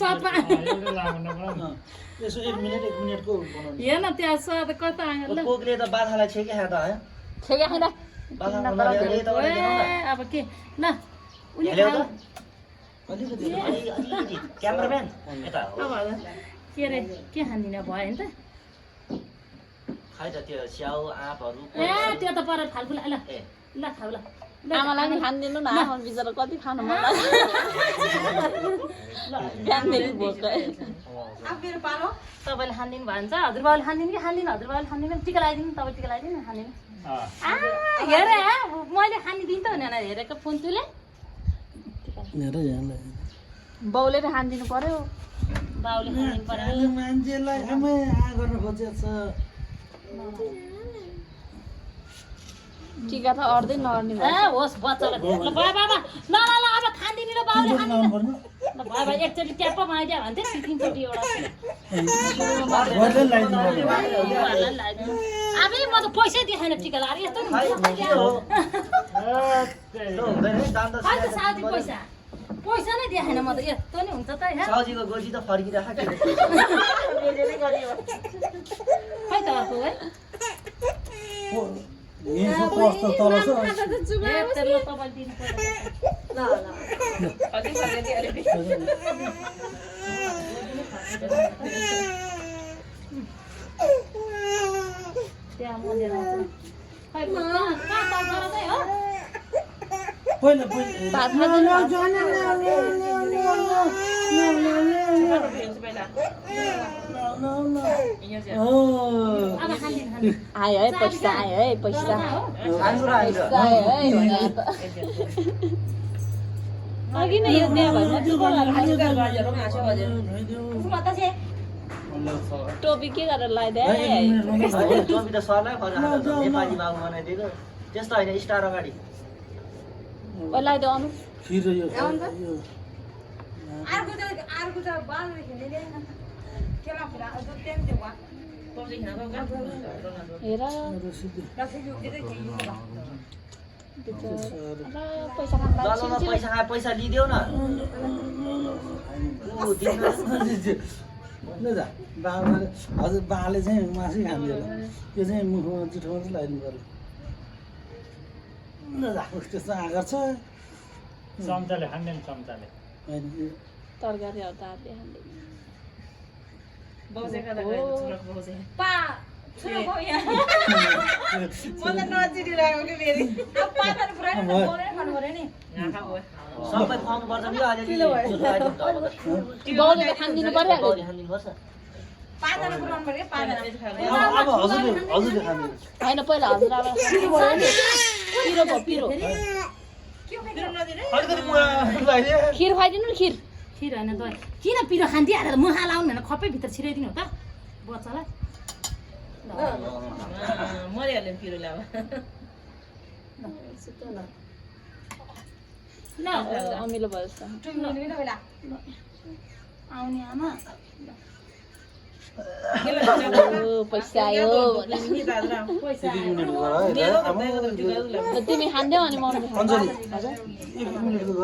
सपा एउटा लामो नबनाउनु यसो 1 मिनेटको बनाउनु हेर्न त्यहाँ स्वाद कता आयो ल कोकले त बाछालाई छेके खा त है ठेगा खाँदा बाछा बनाएर यताबाट देखाउ न अब के ल उनी हेल्यो खाऊ। त अलिकति क्यामेराम्यान यता हो अब के रे के खाँदिन भयो नि त खै त त्यो स्याउ आँपहरू ए त्यो त पर फाल्फुल ल ए ल खाऊ ल आमालाई नि खान दिनु न आमा बिचरा कति खानु मन लाग्छ बिहानदेखि भोक तपाईँले खानिदिनु भयो भने चाहिँ हजुरबाबुले खानिदिनु कि खानिदिनु हजुरबाबुले खानिदिनु टिका लगाइदिनु तपाईँ टिका लगाइदिनु खानिदिनु हेरे मैले खानिदिनु त भनेर हेरेको फोन तुले हेर यहाँलाई बाउले नि खान दिनु पर्यो बाउले खानिदिनु पर्यो मान्छेलाई आमै आ गर्न खोजेछ टिका त अर्दै नअर्ने ए होस् बच्चालाई ल बाबा ल ल ल अब खानिदिनु ल बाउले खानिदिनु ल बाबा एकचोटि ट्याप्प माइदियो भन्थे तिनचोटि एउटा गर्दै लगाइदिनु अब म त पैसै देखाएन टिका लगाएर यस्तो नि त्यो हुँदैन है दाम त खै त साथी पैसा पैसा नै देखाएन म त यस्तो नि हुन्छ त यहाँ साउजीको गोजी त फर्किराख के खै त अर्को है यसो कस्तो तल छ ए तेरो तपाईँ दिनु पर्यो त्यहाँ म लिएर आउँछु खै कहाँ त गराउँदै हो पहिला भात खाँदिनु अब खान्दिनु आयो है पैसा आयो है पैसा खानु र हामी पैसा आयो है भने त अघि नै यो त्यहाँ भयो टोपी के गरेर लगाइदिए टोपी त सरलाई फर्काएको नेपाली बाबु बनाइदिएको त्यस्तो होइन स्टार अगाडि लगाइदियो अनु खिर यो हेर पैसा खान दलमा पैसा खाए पैसा लिदेऊ न ऊ दिनु ल जा बाबाले हजुर बाले चाहिँ मासु खाँदैन त्यो चाहिँ मुखमा जुठोमा चाहिँ लगाइदिनु पर्यो ल जा त्यस्तो आँगर छ चम्चाले खाँदैन चम्चाले होइन तरकारी हो त हातले खाँदैन सबै खुवाउनु पर्छ नि अलिअलि बाउले त खानिदिनु पर्यो बाउले खानिदिनुपर्छ अब हजुरले खानु होइन पहिला हजुर अब पिरो भयो पिरो अलिकति लगाइदिए खिर खुवाइदिनु नि खिर खिर होइन दही किन पिरो खान्दिहालेर मुहा लाउनु भनेर खप्पै भित्र छिराइदिनु हो त बच्चालाई मरिहाल्यो पिरो ल्यावा ल अमिलो भयो जस्तो आउने आमा पैसा आयो पैसा तिमी खाँदैौ अनि म अञ्जली 1 मिनेटको